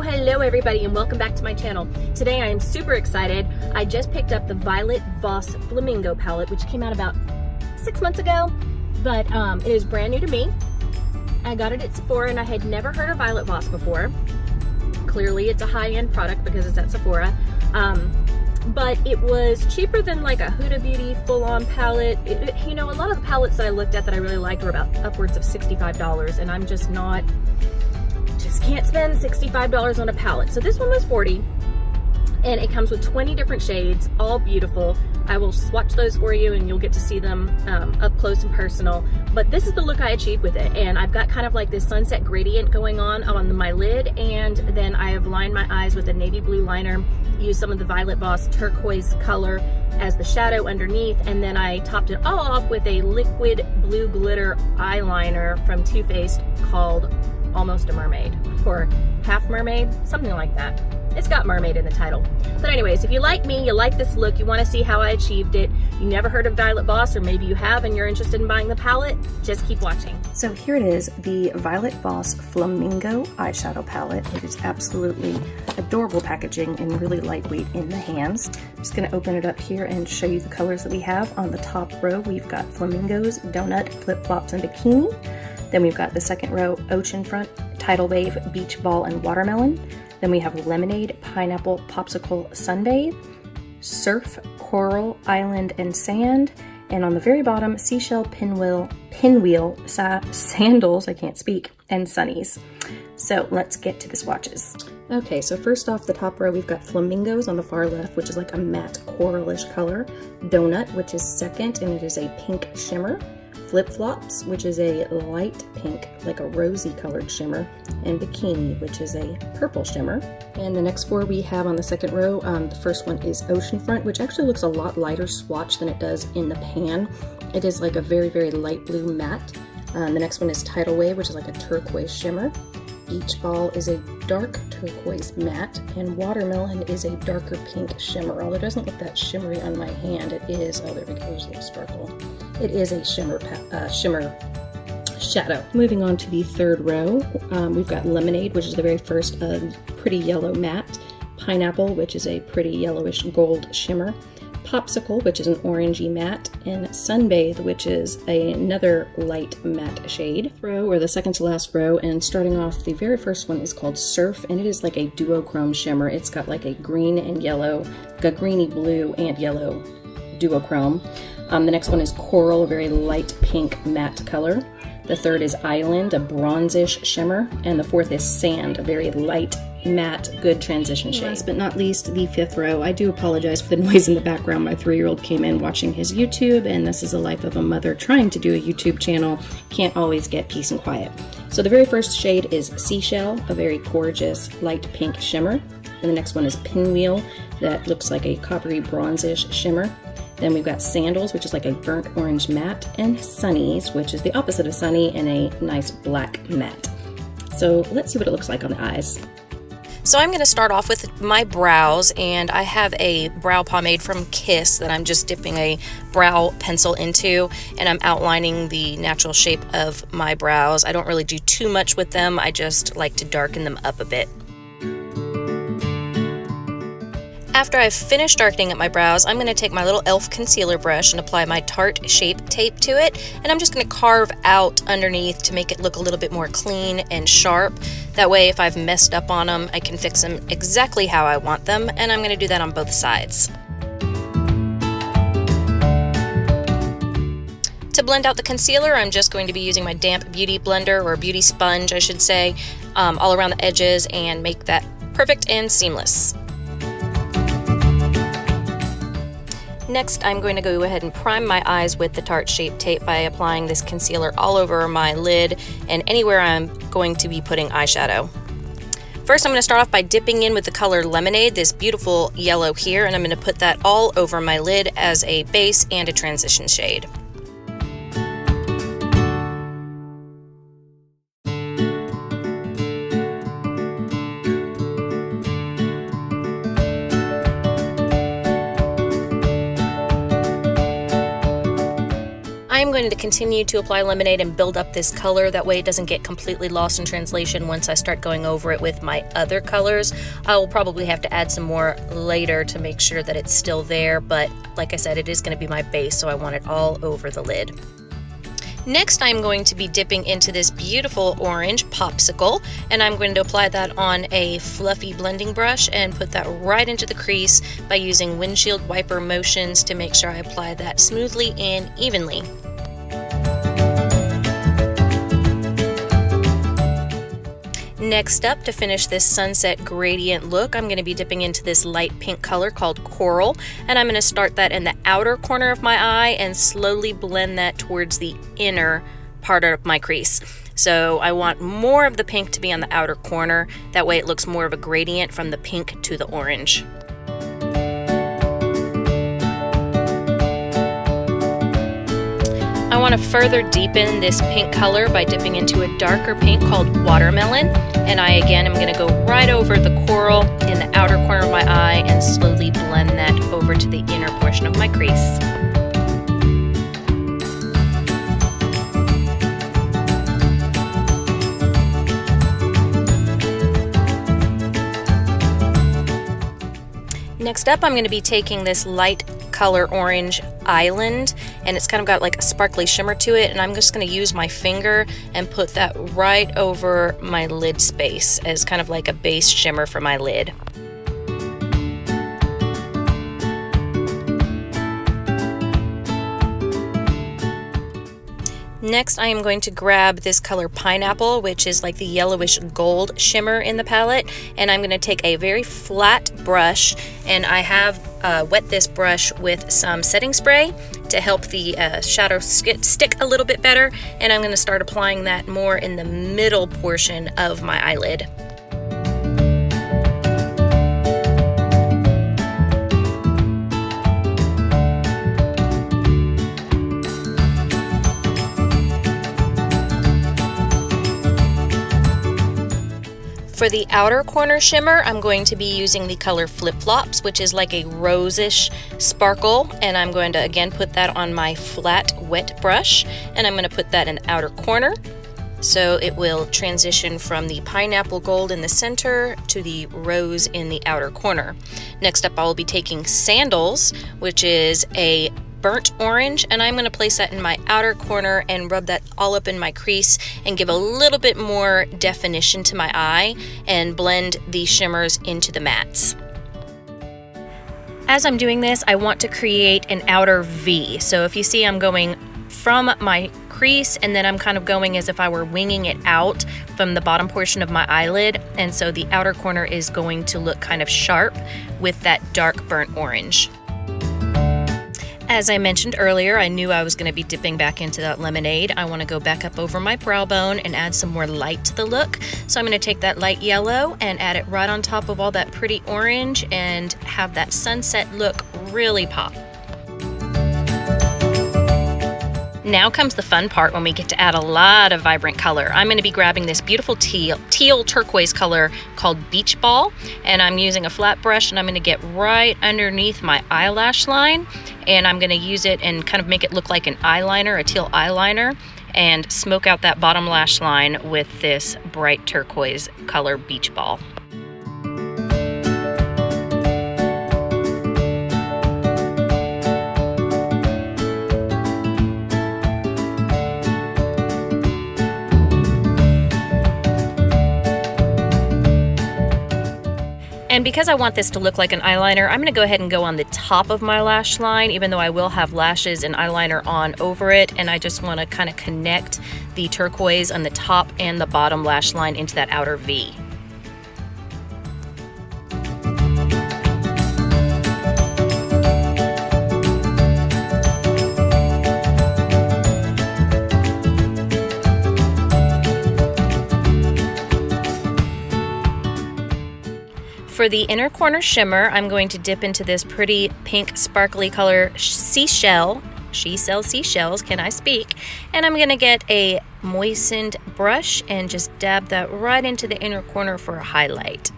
Hello everybody and welcome back to my channel. Today I am super excited. I just picked up the Violet Voss Flamingo palette, which came out about 6 months ago, but it is brand new to me. I got it at Sephora and I had never heard of Violet Voss before. Clearly it's a high-end product because it's at Sephora. But it was cheaper than like a Huda Beauty full-on palette. You know, a lot of the palettes that I looked at that I really liked were about upwards of $65, and I'm just can't spend $65 on a palette. So this one was $40, and it comes with 20 different shades, all beautiful. I will swatch those for you and you'll get to see them up close and personal. But this is the look I achieved with it, and I've got kind of like this sunset gradient going on my lid, and then I have lined my eyes with a navy blue liner, used some of the Violet Voss turquoise color as the shadow underneath, and then I topped it all off with a liquid blue glitter eyeliner from Too Faced called Almost a Mermaid, or Half Mermaid, something like that. It's got mermaid in the title. But anyways, if you like me, you like this look, you want to see how I achieved it, you never heard of Violet Voss, or maybe you have and you're interested in buying the palette, just keep watching. So here it is, the Violet Voss Flamingo eyeshadow palette. It is absolutely adorable packaging and really lightweight in the hands. I'm just going to open it up here and show you the colors that we have. On the top row, we've got Flamingos, Donut, Flip Flops, and Bikini. Then we've got the second row, Oceanfront, Tidal Wave, Beach Ball, and Watermelon. Then we have Lemonade, Pineapple, Popsicle, Sunbathe, Surf, Coral, Island, and Sand. And on the very bottom, Seashell, Pinwheel, Sandals, I can't speak, and Sunnies. So let's get to the swatches. Okay, so first off the top row, we've got Flamingos on the far left, which is like a matte coralish color. Donut, which is second, and it is a pink shimmer. Flip Flops, which is a light pink, like a rosy colored shimmer, and Bikini, which is a purple shimmer. And the next four we have on the second row, the first one is Oceanfront, which actually looks a lot lighter swatch than it does in the pan. It is like a very, very light blue matte. The next one is Tidal Wave, which is like a turquoise shimmer. Beach Ball is a dark turquoise matte, and Watermelon is a darker pink shimmer. Although it doesn't look that shimmery on my hand, it is, oh there we go, there's a little sparkle. It is a shimmer shadow. Moving on to the third row, we've got Lemonade, which is the very first pretty yellow matte. Pineapple, which is a pretty yellowish gold shimmer. Popsicle, which is an orangey matte, and Sunbathe, which is another light matte shade. Row, or the second to last row, and starting off, the very first one is called Surf, and it is like a duochrome shimmer. It's got like a green and yellow, like a greeny blue and yellow duochrome. The next one is Coral, a very light pink matte color. The third is Island, a bronzish shimmer, and the fourth is Sand, a very light matte, good transition shade. Last but not least, the fifth row. I do apologize for the noise in the background. My 3-year-old came in watching his YouTube, and this is the life of a mother trying to do a YouTube channel. Can't always get peace and quiet. So the very first shade is Seashell, a very gorgeous light pink shimmer. And the next one is Pinwheel, that looks like a coppery bronzish shimmer. Then we've got Sandals, which is like a burnt orange matte, and Sunnies, which is the opposite of sunny, and a nice black matte. So let's see what it looks like on the eyes. So I'm going to start off with my brows, and I have a brow pomade from Kiss that I'm just dipping a brow pencil into, and I'm outlining the natural shape of my brows. I don't really do too much with them, I just like to darken them up a bit. After I've finished darkening up my brows, I'm going to take my little e.l.f. concealer brush and apply my Tarte Shape Tape to it, and I'm just going to carve out underneath to make it look a little bit more clean and sharp. That way, if I've messed up on them, I can fix them exactly how I want them, and I'm going to do that on both sides. To blend out the concealer, I'm just going to be using my damp beauty blender, or beauty sponge I should say, all around the edges and make that perfect and seamless. Next, I'm going to go ahead and prime my eyes with the Tarte Shape Tape by applying this concealer all over my lid and anywhere I'm going to be putting eyeshadow. First, I'm going to start off by dipping in with the color Lemonade, this beautiful yellow here, and I'm going to put that all over my lid as a base and a transition shade. I'm I'm going to continue to apply Lemonade and build up this color. That way it doesn't get completely lost in translation once I start going over it with my other colors. I will probably have to add some more later to make sure that it's still there, but like I said, it is going to be my base, so I want it all over the lid. Next, I'm going to be dipping into this beautiful orange popsicle, and I'm going to apply that on a fluffy blending brush and put that right into the crease by using windshield wiper motions to make sure I apply that smoothly and evenly. Next up, to finish this sunset gradient look, I'm going to be dipping into this light pink color called Coral, and I'm going to start that in the outer corner of my eye and slowly blend that towards the inner part of my crease. So I want more of the pink to be on the outer corner, that way it looks more of a gradient from the pink to the orange. I want to further deepen this pink color by dipping into a darker pink called Watermelon, and I again am going to go right over the coral in the outer corner of my eye and slowly blend that over to the inner portion of my crease. Next up, I'm going to be taking this light color orange island, and it's kind of got like a sparkly shimmer to it, and I'm just going to use my finger and put that right over my lid space as kind of like a base shimmer for my lid. Next, I am going to grab this color Pineapple, which is like the yellowish gold shimmer in the palette, and I'm going to take a very flat brush, and I have wet this brush with some setting spray to help the shadow stick a little bit better, and I'm going to start applying that more in the middle portion of my eyelid. For the outer corner shimmer, I'm going to be using the color Flip Flops, which is like a rosish sparkle, and I'm going to again put that on my flat wet brush, and I'm going to put that in the outer corner. So it will transition from the pineapple gold in the center to the rose in the outer corner. Next up, I will be taking Sandals, which is a burnt orange, and I'm going to place that in my outer corner and rub that all up in my crease and give a little bit more definition to my eye and blend the shimmers into the mattes. As I'm doing this, I want to create an outer V. So if you see, I'm going from my crease and then I'm kind of going as if I were winging it out from the bottom portion of my eyelid, and so the outer corner is going to look kind of sharp with that dark burnt orange. As I mentioned earlier, I knew I was going to be dipping back into that Lemonade. I want to go back up over my brow bone and add some more light to the look. So I'm going to take that light yellow and add it right on top of all that pretty orange and have that sunset look really pop. Now comes the fun part when we get to add a lot of vibrant color. I'm going to be grabbing this beautiful teal turquoise color called Beach Ball, and I'm using a flat brush, and I'm going to get right underneath my eyelash line, and I'm going to use it and kind of make it look like an eyeliner, a teal eyeliner, and smoke out that bottom lash line with this bright turquoise color Beach Ball. And because I want this to look like an eyeliner, I'm going to go ahead and go on the top of my lash line, even though I will have lashes and eyeliner on over it. And I just want to kind of connect the turquoise on the top and the bottom lash line into that outer V. For the inner corner shimmer, I'm going to dip into this pretty pink sparkly color Seashell. She sells seashells, can I speak? And I'm going to get a moistened brush and just dab that right into the inner corner for a highlight.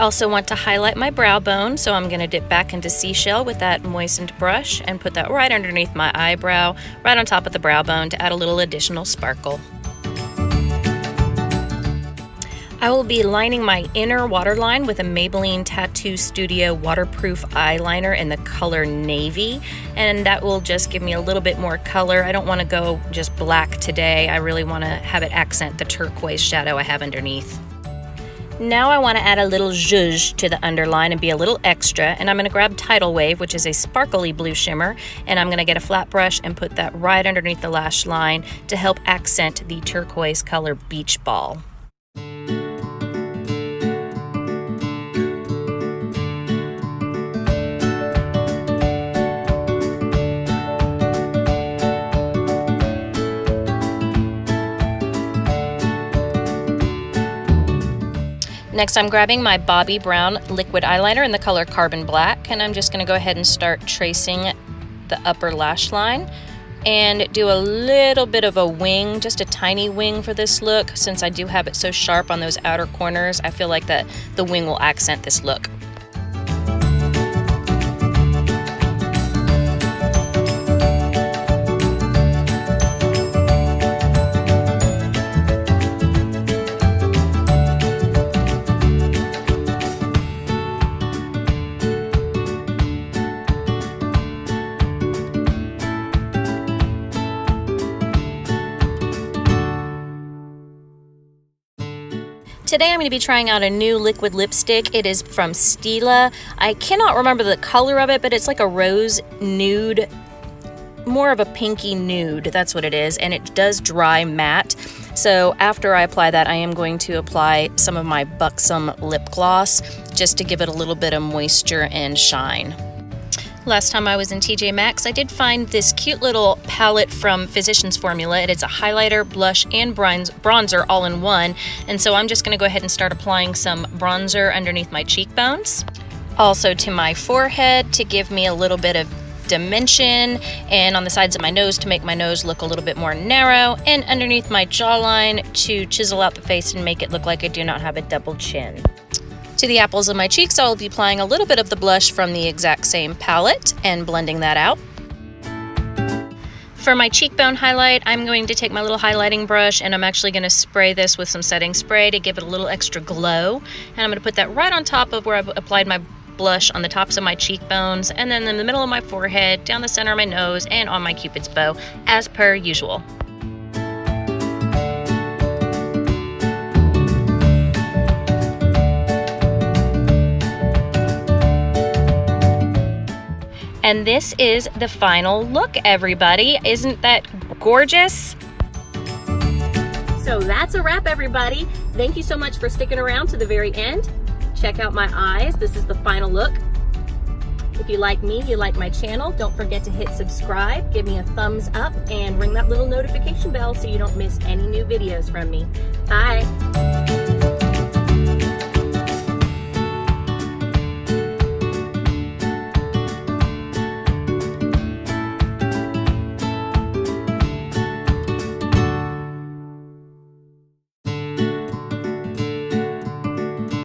also want to highlight my brow bone, so I'm going to dip back into seashell with that moistened brush and put that right underneath my eyebrow, right on top of the brow bone to add a little additional sparkle. I will be lining my inner waterline with a Maybelline Tattoo Studio waterproof eyeliner in the color Navy, and that will just give me a little bit more color. I don't want to go just black today. I really want to have it accent the turquoise shadow I have underneath. Now I want to add a little zhuzh to the underline and be a little extra, and I'm going to grab Tidal Wave, which is a sparkly blue shimmer, and I'm going to get a flat brush and put that right underneath the lash line to help accent the turquoise color beach ball. Next, I'm grabbing my Bobbi Brown liquid eyeliner in the color Carbon Black, and I'm just going to go ahead and start tracing the upper lash line and do a little bit of a wing, just a tiny wing for this look. Since I do have it so sharp on those outer corners, I feel like that the wing will accent this look. Today I'm going to be trying out a new liquid lipstick. It is from Stila. I cannot remember the color of it, but it's like a rose nude, more of a pinky nude. That's what it is, and it does dry matte. So after I apply that, I am going to apply some of my Buxom lip gloss just to give it a little bit of moisture and shine. Last time I was in TJ Maxx, I did find this cute little palette from Physicians Formula. It is a highlighter, blush, and bronzer all in one. And so I'm just going to go ahead and start applying some bronzer underneath my cheekbones. Also to my forehead to give me a little bit of dimension, and on the sides of my nose to make my nose look a little bit more narrow, and underneath my jawline to chisel out the face and make it look like I do not have a double chin. To the apples of my cheeks, I'll be applying a little bit of the blush from the exact same palette and blending that out. For my cheekbone highlight, I'm going to take my little highlighting brush and I'm actually going to spray this with some setting spray to give it a little extra glow. And I'm going to put that right on top of where I've applied my blush on the tops of my cheekbones, and then in the middle of my forehead, down the center of my nose, and on my Cupid's bow, as per usual. And this is the final look, everybody. Isn't that gorgeous? So that's a wrap, everybody. Thank you so much for sticking around to the very end. Check out my eyes. This is the final look. If you like me, you like my channel, don't forget to hit subscribe, give me a thumbs up, and ring that little notification bell so you don't miss any new videos from me. Bye.